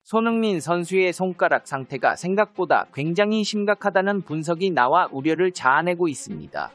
손흥민 선수의 손가락 상태가 생각보다 굉장히 심각하다는 분석이 나와 우려를 자아내고 있습니다.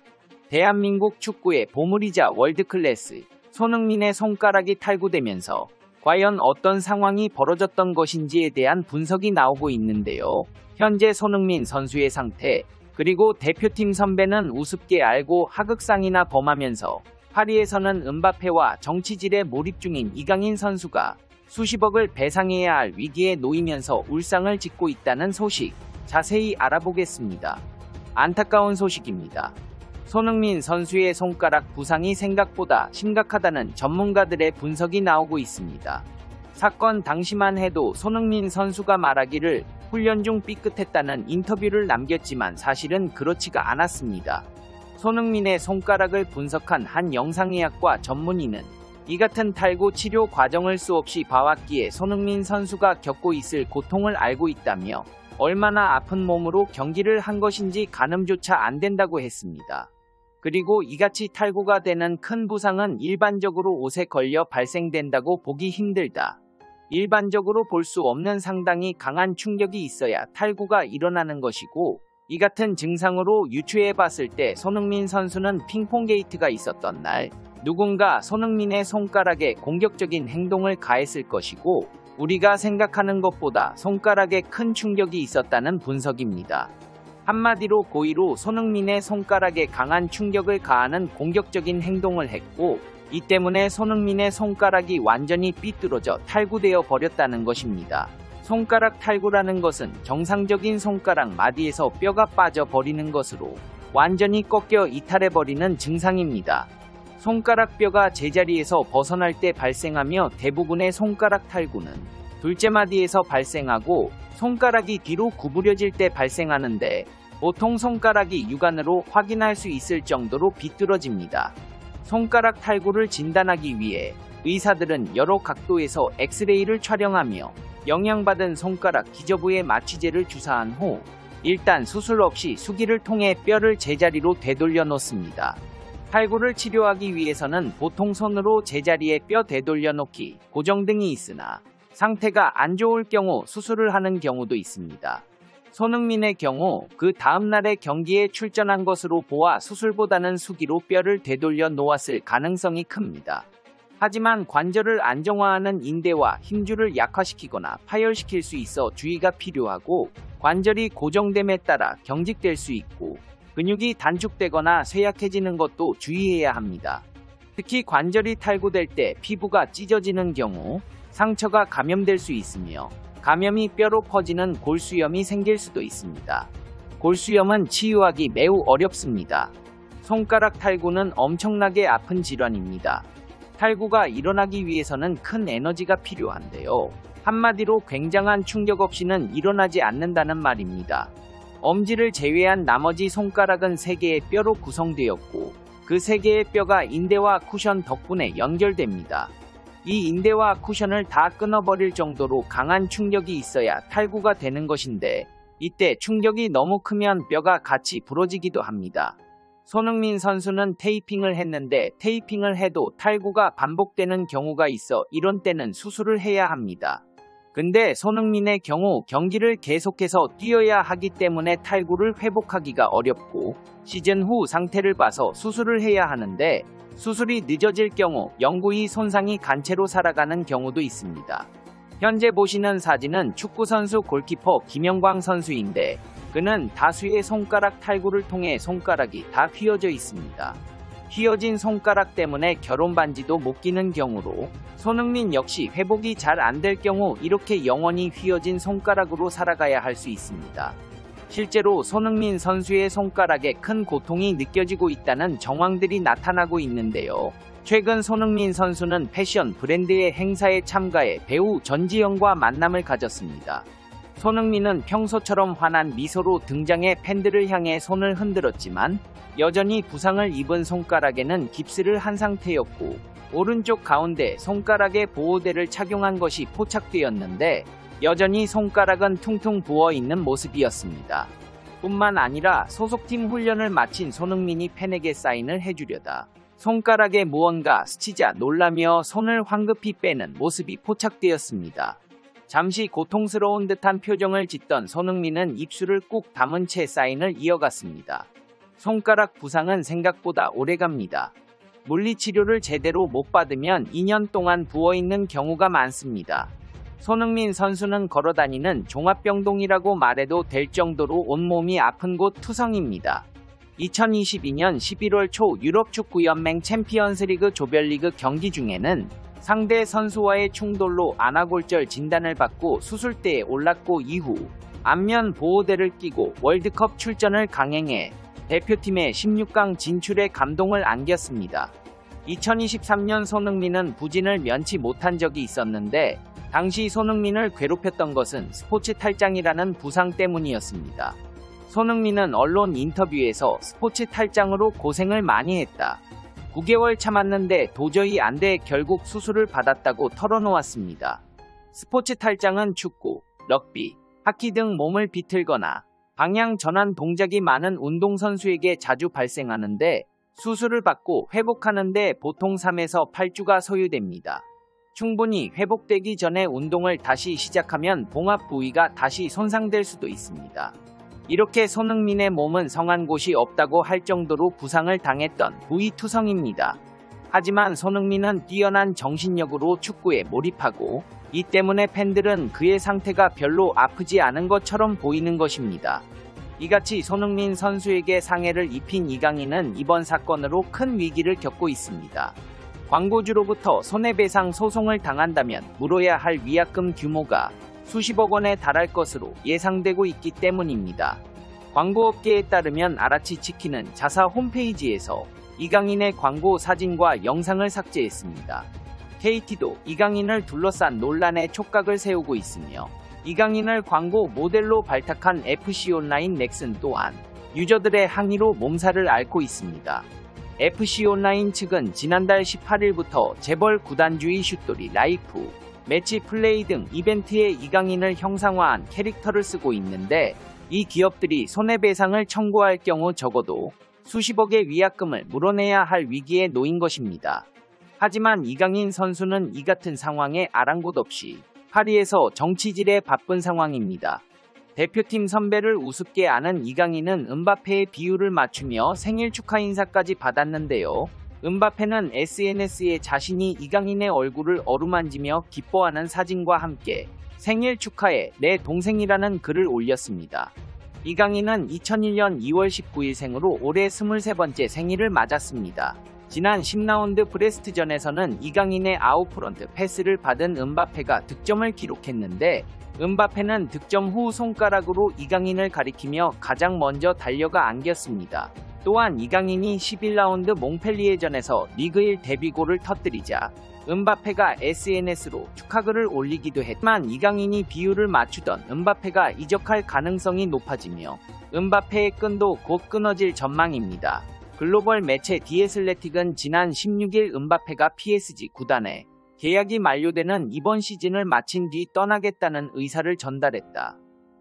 대한민국 축구의 보물이자 월드클래스 손흥민의 손가락이 탈구되면서 과연 어떤 상황이 벌어졌던 것인지에 대한 분석이 나오고 있는데요. 현재 손흥민 선수의 상태, 그리고 대표팀 선배는 우습게 알고 하극상이나 범하면서 파리에서는 음바페와 정치질에 몰입 중인 이강인 선수가 수십억을 배상해야 할 위기에 놓이면서 울상을 짓고 있다는 소식, 자세히 알아보겠습니다. 안타까운 소식입니다. 손흥민 선수의 손가락 부상이 생각보다 심각하다는 전문가들의 분석이 나오고 있습니다. 사건 당시만 해도 손흥민 선수가 말하기를 훈련 중 삐끗했다는 인터뷰를 남겼지만 사실은 그렇지가 않았습니다. 손흥민의 손가락을 분석한 한 영상의학과 전문의는 이 같은 탈구 치료 과정을 수없이 봐왔기에 손흥민 선수가 겪고 있을 고통을 알고 있다며 얼마나 아픈 몸으로 경기를 한 것인지 가늠조차 안 된다고 했습니다. 그리고 이같이 탈구가 되는 큰 부상은 일반적으로 옷에 걸려 발생된다고 보기 힘들다. 일반적으로 볼 수 없는 상당히 강한 충격이 있어야 탈구가 일어나는 것이고, 이 같은 증상으로 유추해 봤을 때 손흥민 선수는 핑퐁 게이트가 있었던 날 누군가 손흥민의 손가락에 공격적인 행동을 가했을 것이고, 우리가 생각하는 것보다 손가락에 큰 충격이 있었다는 분석입니다. 한마디로 고의로 손흥민의 손가락에 강한 충격을 가하는 공격적인 행동을 했고, 이 때문에 손흥민의 손가락이 완전히 삐뚤어져 탈구되어 버렸다는 것입니다. 손가락 탈구라는 것은 정상적인 손가락 마디에서 뼈가 빠져 버리는 것으로 완전히 꺾여 이탈해버리는 증상입니다. 손가락 뼈가 제자리에서 벗어날 때 발생하며 대부분의 손가락 탈구는 둘째 마디에서 발생하고 손가락이 뒤로 구부려질 때 발생하는데, 보통 손가락이 육안으로 확인할 수 있을 정도로 비뚤어집니다. 손가락 탈구를 진단하기 위해 의사들은 여러 각도에서 엑스레이를 촬영하며 영향받은 손가락 기저부에 마취제를 주사한 후 일단 수술 없이 수기를 통해 뼈를 제자리로 되돌려 놓습니다. 탈구를 치료하기 위해서는 보통 손으로 제자리에 뼈 되돌려 놓기, 고정 등이 있으나 상태가 안 좋을 경우 수술을 하는 경우도 있습니다. 손흥민의 경우 그 다음날의 경기에 출전한 것으로 보아 수술보다는 수기로 뼈를 되돌려 놓았을 가능성이 큽니다. 하지만 관절을 안정화하는 인대와 힘줄을 약화시키거나 파열시킬 수 있어 주의가 필요하고, 관절이 고정됨에 따라 경직될 수 있고 근육이 단축되거나 쇠약해지는 것도 주의해야 합니다. 특히 관절이 탈구될 때 피부가 찢어지는 경우 상처가 감염될 수 있으며, 감염이 뼈로 퍼지는 골수염이 생길 수도 있습니다. 골수염은 치유하기 매우 어렵습니다. 손가락 탈구는 엄청나게 아픈 질환입니다. 탈구가 일어나기 위해서는 큰 에너지가 필요한데요. 한마디로 굉장한 충격 없이는 일어나지 않는다는 말입니다. 엄지를 제외한 나머지 손가락은 3개의 뼈로 구성되었고, 그 3개의 뼈가 인대와 쿠션 덕분에 연결됩니다. 이 인대와 쿠션을 다 끊어버릴 정도로 강한 충격이 있어야 탈구가 되는 것인데, 이때 충격이 너무 크면 뼈가 같이 부러지기도 합니다. 손흥민 선수는 테이핑을 했는데 테이핑을 해도 탈구가 반복되는 경우가 있어 이런 때는 수술을 해야 합니다. 근데 손흥민의 경우 경기를 계속해서 뛰어야 하기 때문에 탈구를 회복하기가 어렵고, 시즌 후 상태를 봐서 수술을 해야 하는데, 수술이 늦어질 경우 영구히 손상이 간 채로 살아가는 경우도 있습니다. 현재 보시는 사진은 축구선수 골키퍼 김영광 선수인데, 그는 다수의 손가락 탈구를 통해 손가락이 다 휘어져 있습니다. 휘어진 손가락 때문에 결혼 반지도 못 끼는 경우로, 손흥민 역시 회복이 잘 안 될 경우 이렇게 영원히 휘어진 손가락으로 살아가야 할 수 있습니다. 실제로 손흥민 선수의 손가락에 큰 고통이 느껴지고 있다는 정황들이 나타나고 있는데요. 최근 손흥민 선수는 패션 브랜드의 행사에 참가해 배우 전지현과 만남을 가졌습니다. 손흥민은 평소처럼 환한 미소로 등장해 팬들을 향해 손을 흔들었지만, 여전히 부상을 입은 손가락에는 깁스를 한 상태였고, 오른쪽 가운데 손가락에 보호대를 착용한 것이 포착되었는데, 여전히 손가락은 퉁퉁 부어있는 모습이었습니다. 뿐만 아니라 소속팀 훈련을 마친 손흥민이 팬에게 사인을 해주려다 손가락에 무언가 스치자 놀라며 손을 황급히 빼는 모습이 포착되었습니다. 잠시 고통스러운 듯한 표정을 짓던 손흥민은 입술을 꾹 다문 채 사인을 이어갔습니다. 손가락 부상은 생각보다 오래갑니다. 물리치료를 제대로 못 받으면 2년 동안 부어있는 경우가 많습니다. 손흥민 선수는 걸어다니는 종합병동이라고 말해도 될 정도로 온몸이 아픈 곳 투성입니다. 2022년 11월 초 유럽축구연맹 챔피언스리그 조별리그 경기 중에는 상대 선수와의 충돌로 안아골절 진단을 받고 수술대에 올랐고 이후 안면 보호대를 끼고 월드컵 출전을 강행해 대표팀의 16강 진출에 감동을 안겼습니다. 2023년 손흥민은 부진을 면치 못한 적이 있었는데 당시 손흥민을 괴롭혔던 것은 스포츠 탈장이라는 부상 때문이었습니다. 손흥민은 언론 인터뷰에서 스포츠 탈장으로 고생을 많이 했다. 9개월 참았는데 도저히 안 돼 결국 수술을 받았다고 털어놓았습니다. 스포츠 탈장은 축구, 럭비, 하키 등 몸을 비틀거나 방향 전환 동작이 많은 운동선수에게 자주 발생하는데 수술을 받고 회복하는데 보통 3에서 8주가 소요됩니다. 충분히 회복되기 전에 운동을 다시 시작하면 봉합 부위가 다시 손상될 수도 있습니다. 이렇게 손흥민의 몸은 성한 곳이 없다고 할 정도로 부상을 당했던 부위투성입니다. 하지만 손흥민은 뛰어난 정신력으로 축구에 몰입하고 이 때문에 팬들은 그의 상태가 별로 아프지 않은 것처럼 보이는 것입니다. 이같이 손흥민 선수에게 상해를 입힌 이강인은 이번 사건으로 큰 위기를 겪고 있습니다. 광고주로부터 손해배상 소송을 당한다면 물어야 할 위약금 규모가 수십억 원에 달할 것으로 예상되고 있기 때문입니다. 광고업계에 따르면 아라치치킨은 자사 홈페이지에서 이강인의 광고 사진과 영상을 삭제했습니다. KT도 이강인을 둘러싼 논란에 촉각을 세우고 있으며 이강인을 광고 모델로 발탁한 FC온라인 넥슨 또한 유저들의 항의로 몸살을 앓고 있습니다. FC온라인 측은 지난달 18일부터 재벌 구단주의 슛돌이 라이프, 매치 플레이 등 이벤트에 이강인을 형상화한 캐릭터를 쓰고 있는데 이 기업들이 손해배상을 청구할 경우 적어도 수십억의 위약금을 물어내야 할 위기에 놓인 것입니다. 하지만 이강인 선수는 이 같은 상황에 아랑곳 없이 파리에서 정치질에 바쁜 상황입니다. 대표팀 선배를 우습게 아는 이강인은 음바페의 비율을 맞추며 생일 축하 인사까지 받았는데요. 음바페는 SNS에 자신이 이강인의 얼굴을 어루만지며 기뻐하는 사진과 함께 생일 축하해 내 동생이라는 글을 올렸습니다. 이강인은 2001년 2월 19일 생으로 올해 23번째 생일을 맞았습니다. 지난 10라운드 브레스트전에서는 이강인의 아웃프런트 패스를 받은 음바페가 득점을 기록했는데 음바페는 득점 후 손가락으로 이강인을 가리키며 가장 먼저 달려가 안겼습니다. 또한 이강인이 11라운드 몽펠리에전에서 리그 1 데뷔골을 터뜨리자 음바페가 SNS로 축하글을 올리기도 했지만 이강인이 비율을 맞추던 음바페가 이적할 가능성이 높아지며 음바페의 끈도 곧 끊어질 전망입니다. 글로벌 매체 디애슬레틱은 지난 16일 음바페가 PSG 구단에 계약이 만료되는 이번 시즌을 마친 뒤 떠나겠다는 의사를 전달했다.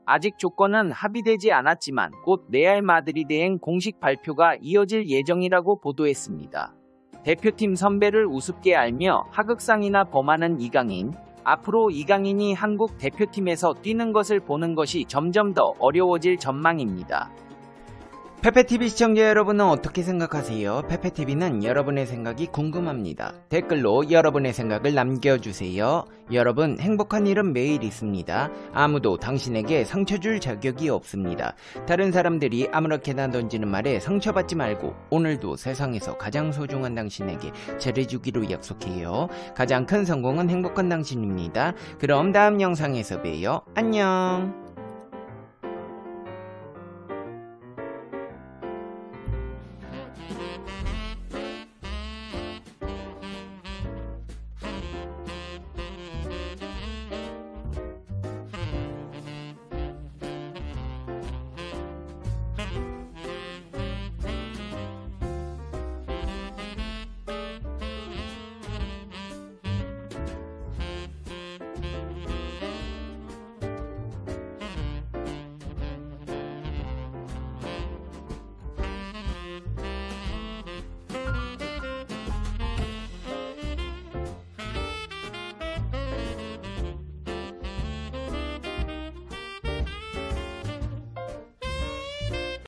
아직 조건은 합의되지 않았지만 곧 레알 마드리드행 공식 발표가 이어질 예정이라고 보도했습니다. 대표팀 선배를 우습게 알며 하극상이나 범하는 이강인. 앞으로 이강인이 한국 대표팀에서 뛰는 것을 보는 것이 점점 더 어려워질 전망입니다. 페페TV 시청자 여러분은 어떻게 생각하세요? 페페TV는 여러분의 생각이 궁금합니다. 댓글로 여러분의 생각을 남겨주세요. 여러분, 행복한 일은 매일 있습니다. 아무도 당신에게 상처 줄 자격이 없습니다. 다른 사람들이 아무렇게나 던지는 말에 상처받지 말고 오늘도 세상에서 가장 소중한 당신에게 잘해주기로 약속해요. 가장 큰 성공은 행복한 당신입니다. 그럼 다음 영상에서 봬요. 안녕.